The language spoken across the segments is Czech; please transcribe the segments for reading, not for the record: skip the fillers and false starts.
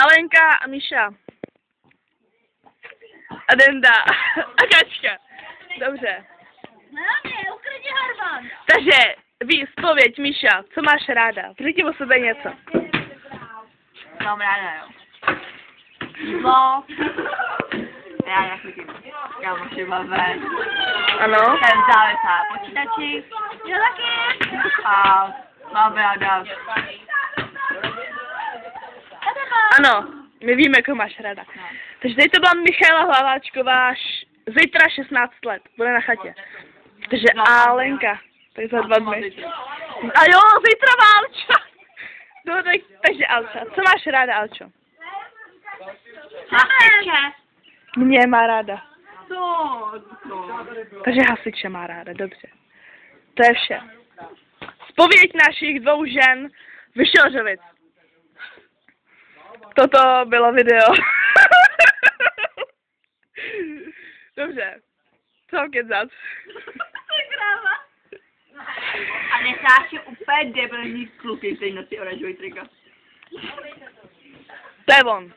Alenka a Míša. A Denda. A Kačka. Dobře. Takže výpověď, Míša, co máš ráda? Řekni o sebe něco. Mám ráda, jo. No. Já chodím. Já musím ven. Ano. Jsem závislá na počítači. Já taky. A mám ráda. Ano, my víme, koho máš ráda. Takže tady to byla Michaela Hlaváčková, zítra 16 let, bude na chatě. Takže Alenka, tak za 2 dny. A jo, zítra Alča. No, takže Alča, co máš ráda, Alčo? Hasiče. Mě má ráda. Co? Takže hasiče má ráda, dobře. To je vše. Zpověď našich 2 žen Vyšořovic. Toto bylo video. Dobře. Co mám kecat? A necháš je úplně debilní kluky, který nosí oranžový trika. To je on.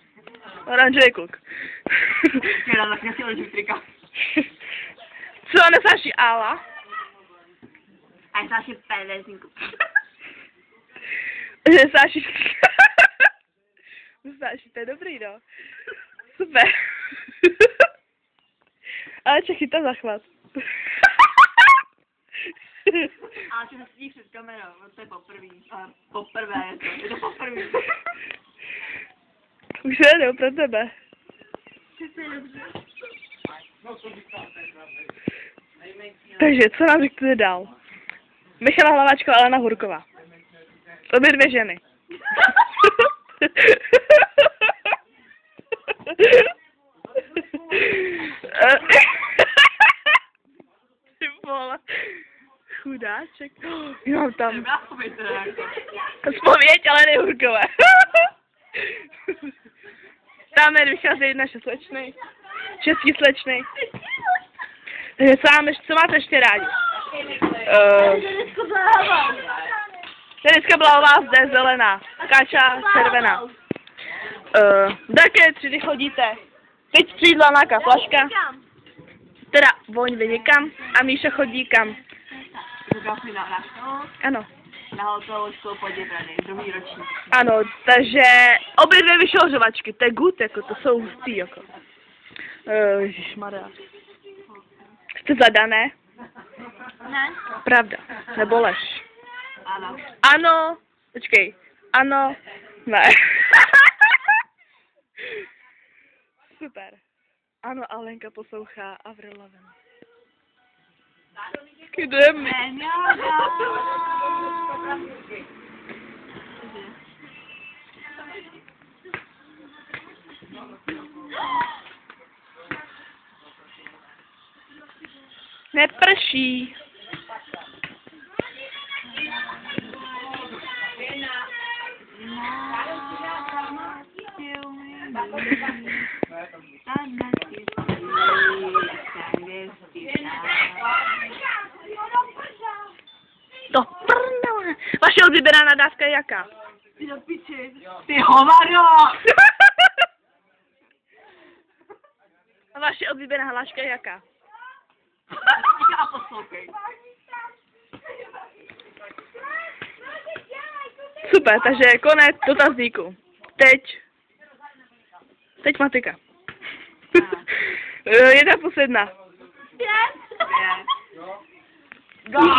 Oranžový kluk. Která taky nosí oranžový trika. Co nesáš Ála? A necháš je penězní kluky. Nesáš Nesáš, to je dobrý, no. Super. Ale Čechy tam zachvat. Ale ty se sedíš před kamerou, to je poprvé. Je to poprvé. Už se jedou pro tebe. Takže, co nám řeknete dál? Michala Hlaváčková, Alena Hurková. Obě 2 ženy. Ty vole. Chudáček. Jo, tam. Zpověď, ale Hurkové. Tam vychází naše slečny. Český slečny. Takže co máte ještě rádi? Deniska blavová, zde zelená. Káča červená. Do jaké třídy chodíte? Teď přijde nějaká flaška. Teda voň vy někam a Míša chodí kam? Ano. Na hotelovou školu Poděbrady, 2. ročník. Ano, takže obě 2 vyšořovačky, to je good, jako to jsou hustý, jako. Ježišmarja. Jste zadané? Ne. Pravda, nebo lež? Ano. Ano, počkej, ano, ne. Super. Ano, Alenka poslouchá Avril Lavigne. Kde mi? Neprší. To prdele. Vaše oblíbená dávka je jaká? Ty do piči. Ty hovado! A vaše oblíbená hláška je jaká? A poslouchej. Super, takže konec dotazníku. Teď matika. 1+1.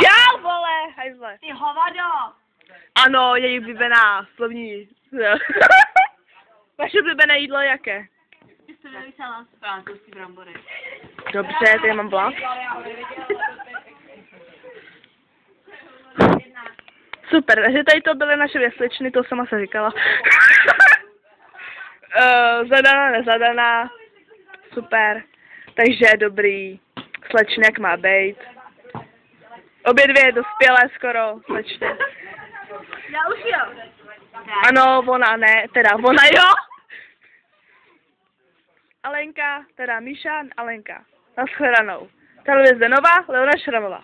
Já, vole, hajzle. Ty hovado! Ano, její oblíbená slovní. Vaše oblíbené jídlo je jaké? Ty jsi vymyslela francouzský brambory. Dobře, tady mám blanc. Super, takže tady to byly naše 2 slečny, to sama se říkala. Zadaná, nezadaná. Super. Takže dobrý. Slečny, jak má být. Obě 2 dospělé skoro, slečny. Já už jo. Ano, ona ne, teda ona jo. Alenka, teda Míša, Alenka. Nashledanou. Televize Nova, Leona Šramová.